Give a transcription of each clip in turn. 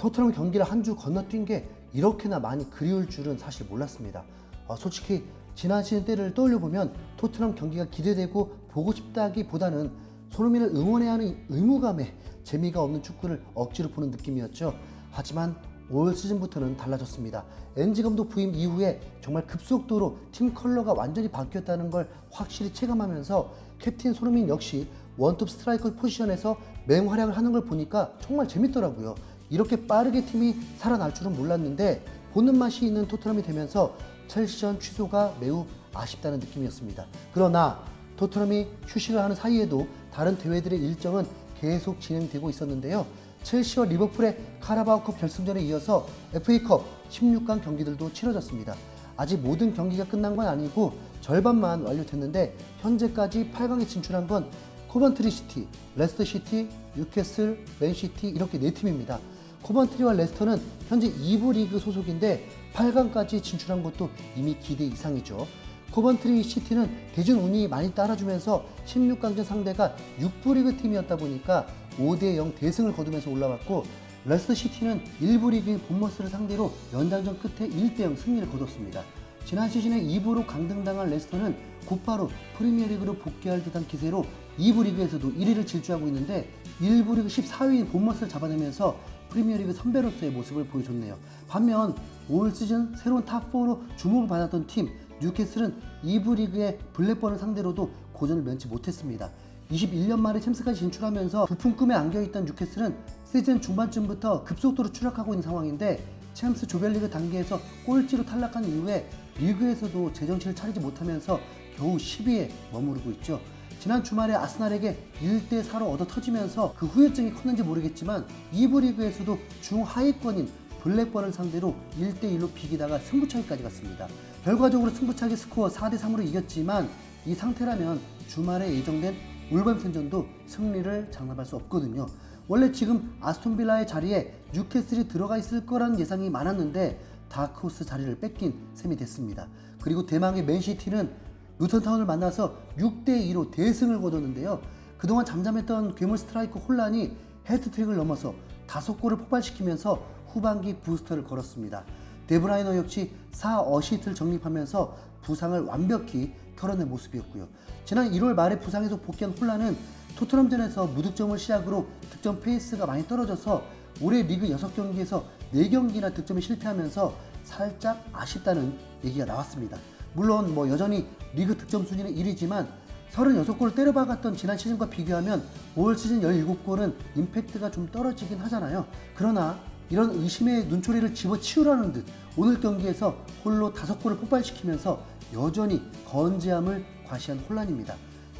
토트넘 경기를 한 주 건너뛴 게 이렇게나 많이 그리울 줄은 사실 몰랐습니다. 솔직히 지난 시즌 때를 떠올려보면 토트넘 경기가 기대되고 보고 싶다기보다는 손흥민을 응원해야 하는 의무감에 재미가 없는 축구를 억지로 보는 느낌이었죠. 하지만 올 시즌부터는 달라졌습니다. 엔지 감독 부임 이후에 정말 급속도로 팀 컬러가 완전히 바뀌었다는 걸 확실히 체감하면서 캡틴 손흥민 역시 원톱 스트라이커 포지션에서 맹활약을 하는 걸 보니까 정말 재밌더라고요. 이렇게 빠르게 팀이 살아날 줄은 몰랐는데 보는 맛이 있는 토트넘이 되면서 첼시전 취소가 매우 아쉽다는 느낌이었습니다. 그러나 토트넘이 휴식을 하는 사이에도 다른 대회들의 일정은 계속 진행되고 있었는데요. 첼시와 리버풀의 카라바오컵 결승전에 이어서 FA컵 16강 경기들도 치러졌습니다. 아직 모든 경기가 끝난 건 아니고 절반만 완료됐는데 현재까지 8강에 진출한 건 코번트리 시티, 레스터 시티, 뉴캐슬, 맨시티 이렇게 4팀입니다. 코번트리와 레스터는 현재 2부 리그 소속인데 8강까지 진출한 것도 이미 기대 이상이죠. 코번트리 시티는 대준 운이 많이 따라주면서 16강전 상대가 6부 리그 팀이었다 보니까 5대0 대승을 거두면서 올라왔고, 레스터 시티는 1부 리그인 본머스를 상대로 연장전 끝에 1대0 승리를 거뒀습니다. 지난 시즌에 2부로 강등당한 레스터는 곧바로 프리미어리그로 복귀할 듯한 기세로 2부 리그에서도 1위를 질주하고 있는데 1부 리그 14위인 본머스를 잡아내면서 프리미어리그 선배로서의 모습을 보여줬네요. 반면 올 시즌 새로운 탑4로 주목을 받았던 팀 뉴캐슬은 2부 리그의 블랙번을 상대로도 고전을 면치 못했습니다. 21년 만에 챔스까지 진출하면서 부푼 꿈에 안겨있던 뉴캐슬은 시즌 중반쯤부터 급속도로 추락하고 있는 상황인데, 챔스 조별리그 단계에서 꼴찌로 탈락한 이후에 리그에서도 제정신을 차리지 못하면서 겨우 10위에 머무르고 있죠. 지난 주말에 아스날에게 1대4로 얻어 터지면서 그 후유증이 컸는지 모르겠지만 2부 리그에서도 중하위권인 블랙번을 상대로 1대1로 비기다가 승부차기까지 갔습니다. 결과적으로 승부차기 스코어 4대3으로 이겼지만 이 상태라면 주말에 예정된 울버햄튼전도 승리를 장담할 수 없거든요. 원래 지금 아스톤빌라의 자리에 뉴캐슬이 들어가 있을 거라는 예상이 많았는데 다크호스 자리를 뺏긴 셈이 됐습니다. 그리고 대망의 맨시티는 루턴타운을 만나서 6대2로 대승을 거뒀는데요. 그동안 잠잠했던 괴물 스트라이커 혼란이 헤트트릭을 넘어서 5골을 폭발시키면서 후반기 부스터를 걸었습니다. 데브라이너 역시 4어시스트를 정립하면서 부상을 완벽히 털어낸 모습이었고요. 지난 1월 말에 부상에서 복귀한 혼란은 토트넘전에서 무득점을 시작으로 득점 페이스가 많이 떨어져서 올해 리그 6경기에서 4경기나 득점에 실패하면서 살짝 아쉽다는 얘기가 나왔습니다. 물론 여전히 리그 득점 순위는 1위지만 36골을 때려박았던 지난 시즌과 비교하면 올 시즌 17골은 임팩트가 좀 떨어지긴 하잖아요. 그러나 이런 의심의 눈초리를 집어치우라는 듯 오늘 경기에서 홀로 5골을 폭발시키면서 여전히 건재함을 과시한 혼란입니다.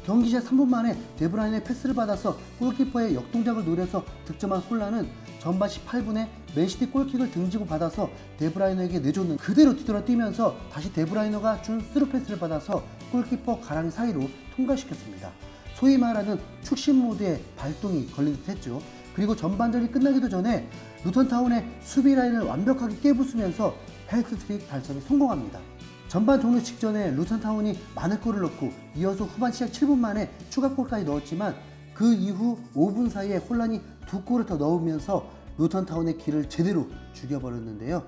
경기 시작 3분 만에 데브라이너의 패스를 받아서 골키퍼의 역동작을 노려서 득점한 혼란은 전반 18분에 맨시티 골킥을 등지고 받아서 데브라이너에게 내줬는 그대로 뒤돌아 뛰면서 다시 데브라이너가 준 스루 패스를 받아서 골키퍼 가랑이 사이로 통과시켰습니다. 소위 말하는 축신 모드의 발동이 걸린 듯 했죠. 그리고 전반전이 끝나기도 전에 루턴타운의 수비 라인을 완벽하게 깨부수면서 헤트트릭 달성에 성공합니다. 전반 종료 직전에 루턴타운이 만회골을 넣고 이어서 후반 시작 7분 만에 추가골까지 넣었지만 그 이후 5분 사이에 혼란이 2골을 더 넣으면서 루턴타운의 길을 제대로 죽여버렸는데요.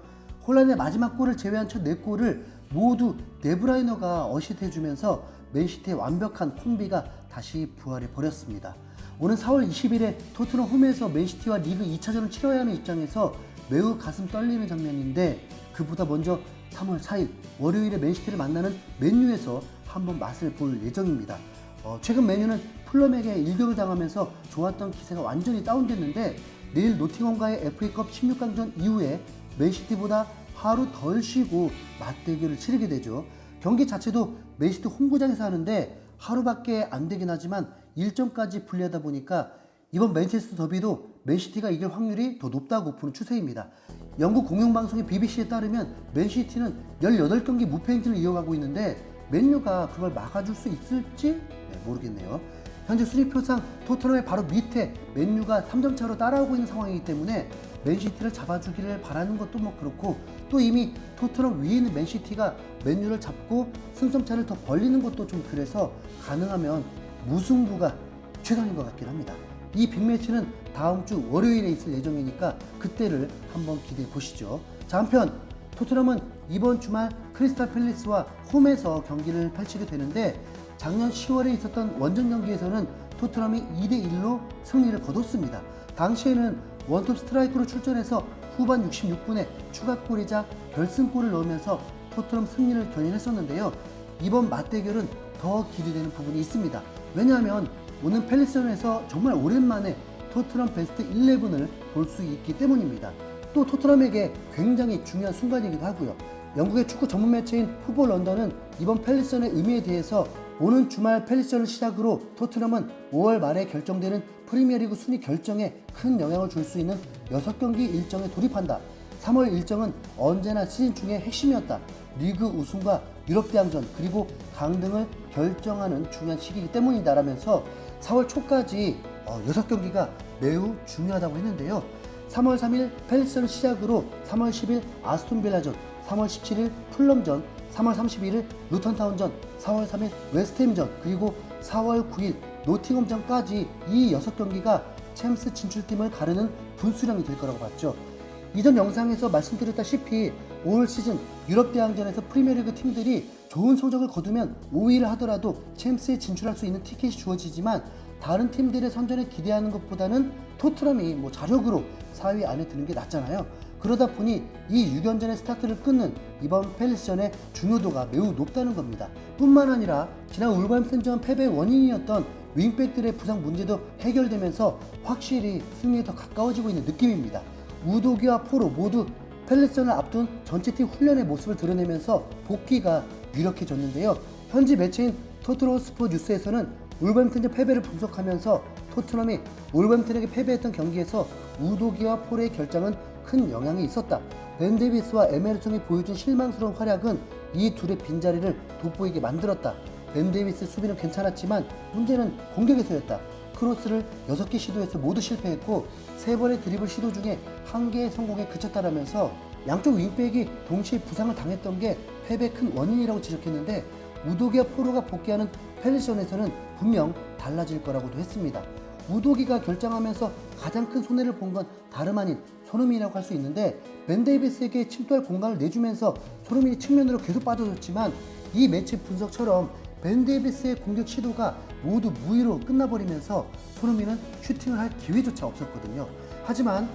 혼란의 마지막 골을 제외한 첫 4골을 모두 데브라이너가 어시스트해주면서 맨시티의 완벽한 콤비가 다시 부활해버렸습니다. 오는 4월 20일에 토트넘 홈에서 맨시티와 리그 2차전을 치러야 하는 입장에서 매우 가슴 떨리는 장면인데, 그보다 먼저 3월 4일 월요일에 맨시티를 만나는 맨유에서 한번 맛을 볼 예정입니다. 최근 맨유는 풀럼에게 일격을 당하면서 좋았던 기세가 완전히 다운됐는데, 내일 노팅엄과의 FA컵 16강전 이후에 맨시티보다 하루 덜 쉬고 맞대결을 치르게 되죠. 경기 자체도 맨시티 홈구장에서 하는데 하루밖에 안 되긴 하지만 일정까지 분리하다 보니까 이번 맨체스터 더비도 맨시티가 이길 확률이 더 높다고 보는 추세입니다. 영국 공영방송의 BBC에 따르면 맨시티는 18경기 무패 행진을 이어가고 있는데 맨유가 그걸 막아줄 수 있을지 모르겠네요. 현재 순위표상 토트넘의 바로 밑에 맨유가 3점 차로 따라오고 있는 상황이기 때문에 맨시티를 잡아주기를 바라는 것도 그렇고, 또 이미 토트넘 위에 있는 맨시티가 맨유를 잡고 승점차를 더 벌리는 것도 좀 그래서 가능하면 무승부가 최선인 것 같긴 합니다. 이 빅매치는 다음 주 월요일에 있을 예정이니까 그때를 한번 기대해 보시죠. 자, 한편 토트넘은 이번 주말 크리스탈 팰리스와 홈에서 경기를 펼치게 되는데 작년 10월에 있었던 원정 경기에서는 토트넘이 2대1로 승리를 거뒀습니다. 당시에는 원톱 스트라이크로 출전해서 후반 66분에 추가골이자 결승골을 넣으면서 토트넘 승리를 견인했었는데요. 이번 맞대결은 더 기대되는 부분이 있습니다. 왜냐하면 오는 팰리스전에서 정말 오랜만에 토트넘 베스트 11을 볼 수 있기 때문입니다. 또 토트넘에게 굉장히 중요한 순간이기도 하고요. 영국의 축구 전문 매체인 풋볼 런던은 이번 팰리스전의 의미에 대해서 오는 주말 팰리스전을 시작으로 토트넘은 5월 말에 결정되는 프리미어리그 순위 결정에 큰 영향을 줄 수 있는 6경기 일정에 돌입한다. 3월 일정은 언제나 시즌 중의 핵심이었다. 리그 우승과 유럽 대항전 그리고 강등을 결정하는 중요한 시기이기 때문이다 라면서 4월 초까지 6경기가 매우 중요하다고 했는데요. 3월 3일 팰리스전을 시작으로 3월 10일 아스톤빌라전, 3월 17일 풀럼전, 3월 31일 루턴타운전, 4월 3일 웨스트햄전, 그리고 4월 9일 노팅엄전까지 이 6경기가 챔스 진출팀을 가르는 분수령이 될 거라고 봤죠. 이전 영상에서 말씀드렸다시피 올 시즌 유럽 대항전에서 프리미어리그 팀들이 좋은 성적을 거두면 5위를 하더라도 챔스에 진출할 수 있는 티켓이 주어지지만 다른 팀들의 선전에 기대하는 것보다는 토트넘이 자력으로 4위 안에 드는 게 낫잖아요. 그러다 보니 이 6연전의 스타트를 끊는 이번 팰리스전의 중요도가 매우 높다는 겁니다. 뿐만 아니라 지난 울버햄튼전 패배의 원인이었던 윙백들의 부상 문제도 해결되면서 확실히 승리에 더 가까워지고 있는 느낌입니다. 우도기와 포로 모두 팰리스전을 앞둔 전체팀 훈련의 모습을 드러내면서 복귀가 유력해졌는데요. 현지 매체인 토트넘스포 뉴스에서는 울버햄튼전 패배를 분석하면서 토트넘이 울버햄튼에게 패배했던 경기에서 우도기와 포로의 결장은 큰 영향이 있었다. 벤 데이비스와 에메르송이 보여준 실망스러운 활약은 이 둘의 빈자리를 돋보이게 만들었다. 벤 데이비스의 수비는 괜찮았지만 문제는 공격에서였다. 크로스를 6개 시도해서 모두 실패했고 3번의 드리블 시도 중에 1개의 성공에 그쳤다라면서 양쪽 윙백이 동시에 부상을 당했던 게 패배의 큰 원인이라고 지적했는데 우도기와 포로가 복귀하는 팰리스전에서는 분명 달라질 거라고도 했습니다. 우도기가 결장하면서 가장 큰 손해를 본 건 다름 아닌 손흥민이라고 할 수 있는데 벤 데이비스에게 침투할 공간을 내주면서 손흥민이 측면으로 계속 빠져줬지만 이 매치 분석처럼 벤 데이비스의 공격 시도가 모두 무위로 끝나버리면서 손흥민은 슈팅을 할 기회조차 없었거든요. 하지만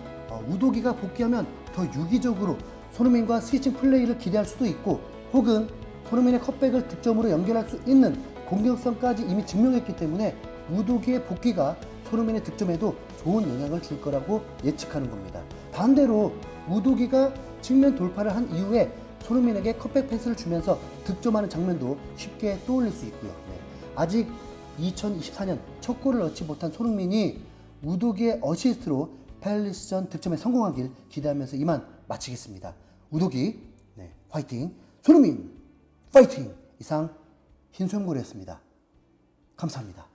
우도기가 복귀하면 더 유기적으로 손흥민과 스위칭 플레이를 기대할 수도 있고 혹은 손흥민의 컷백을 득점으로 연결할 수 있는 공격성까지 이미 증명했기 때문에 우도기의 복귀가 손흥민의 득점에도 좋은 영향을 줄 거라고 예측하는 겁니다. 반대로 우도기가 측면 돌파를 한 이후에 손흥민에게 컷백 패스를 주면서 득점하는 장면도 쉽게 떠올릴 수 있고요. 아직 2024년 첫 골을 넣지 못한 손흥민이 우도기의 어시스트로 팰리스전 득점에 성공하길 기대하면서 이만 마치겠습니다. 우도기 화이팅! 손흥민 파이팅! 이상 흰수염고래였습니다. 감사합니다.